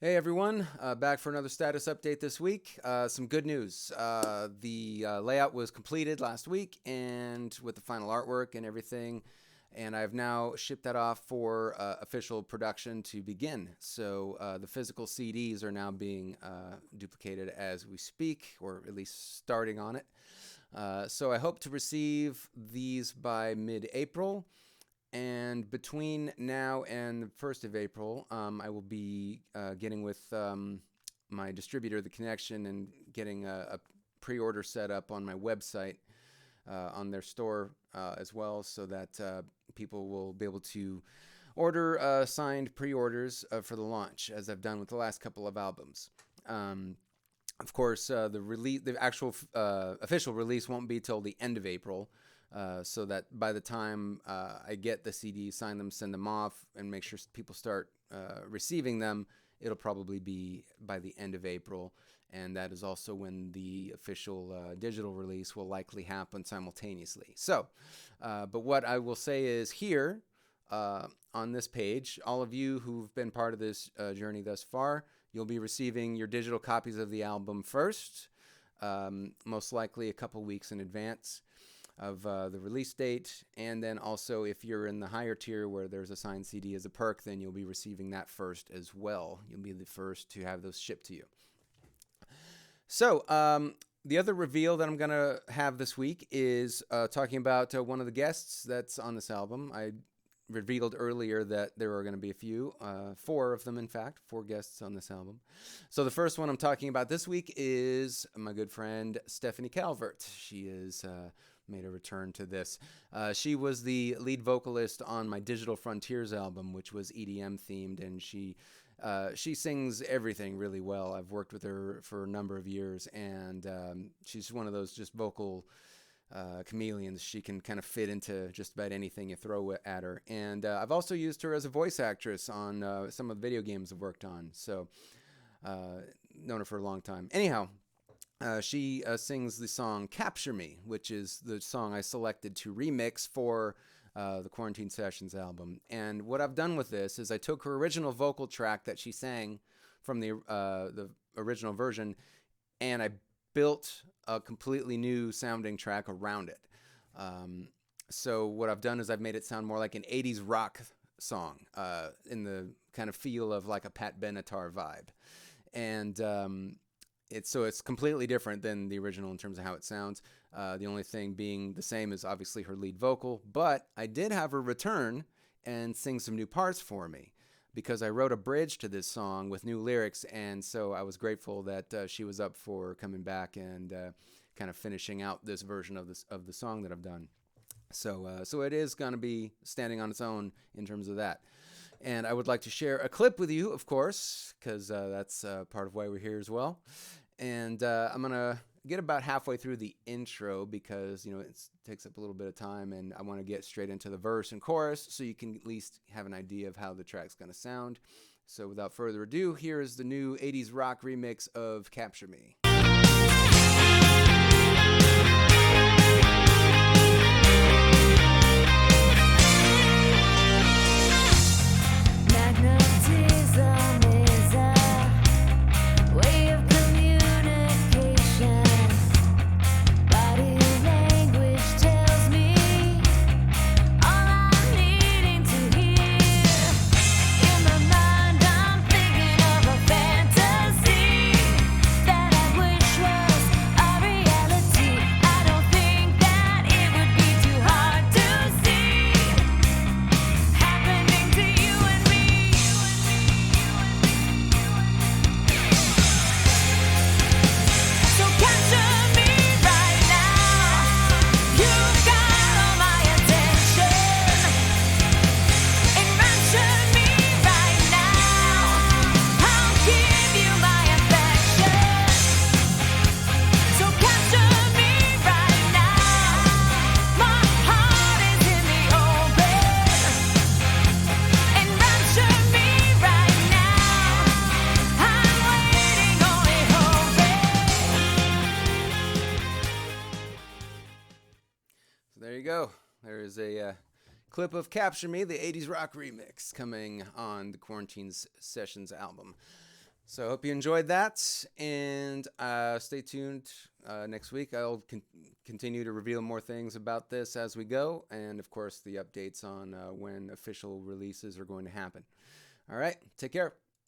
Hey everyone, back for another status update this week. Some good news. The layout was completed last week and with the final artwork and everything, and I've now shipped that off for official production to begin. So the physical CDs are now being duplicated as we speak, or at least starting on it. So I hope to receive these by mid-April. And between now and the 1st of April, I will be getting with my distributor, The Connection, and getting a pre-order set up on my website, on their store as well, so that people will be able to order signed pre-orders for the launch, as I've done with the last couple of albums. Of course, the actual official release won't be till the end of April. So that by the time I get the CD, sign them, send them off, and make sure people start receiving them, it'll probably be by the end of April. And that is also when the official digital release will likely happen simultaneously. So, but what I will say is here on this page, all of you who've been part of this journey thus far, you'll be receiving your digital copies of the album first, most likely a couple weeks in advance of the release date. And then also, if you're in the higher tier where there's a signed CD as a perk, then you'll be receiving that first as well. You'll be the first to have those shipped to you. So the other reveal that I'm going to have this week is talking about one of the guests that's on this album. I revealed earlier that there are going to be a few, 4 of them in fact, 4 guests on this album. So the first one I'm talking about this week is my good friend Stephanie Calvert. She is made a return to this. She was the lead vocalist on my Digital Frontiers album, which was EDM themed, and she sings everything really well. I've worked with her for a number of years, and she's one of those just vocal chameleons. She can kind of fit into just about anything you throw at her. And I've also used her as a voice actress on some of the video games I've worked on, so known her for a long time. Anyhow, she sings the song Capture Me, which is the song I selected to remix for the Quarantine Sessions album. And what I've done with this is I took her original vocal track that she sang from the original version, and I built a completely new sounding track around it. So what I've done is I've made it sound more like an 80s rock song, in the kind of feel of like a Pat Benatar vibe. And it's completely different than the original in terms of how it sounds. The only thing being the same is obviously her lead vocal, but I did have her return and sing some new parts for me, because I wrote a bridge to this song with new lyrics, and so I was grateful that she was up for coming back and kind of finishing out this version of the song that I've done. So it is going to be standing on its own in terms of that. And I would like to share a clip with you, of course, because that's part of why we're here as well. And I'm going to get about halfway through the intro because, it takes up a little bit of time, and I want to get straight into the verse and chorus so you can at least have an idea of how the track's going to sound. So without further ado, here is the new 80s rock remix of Capture Me. Go. There is a clip of Capture Me, the 80s rock remix, coming on the Quarantine Sessions album. So I hope you enjoyed that, and stay tuned. Next week, I'll continue to reveal more things about this as we go, and of course, the updates on when official releases are going to happen. All right, take care.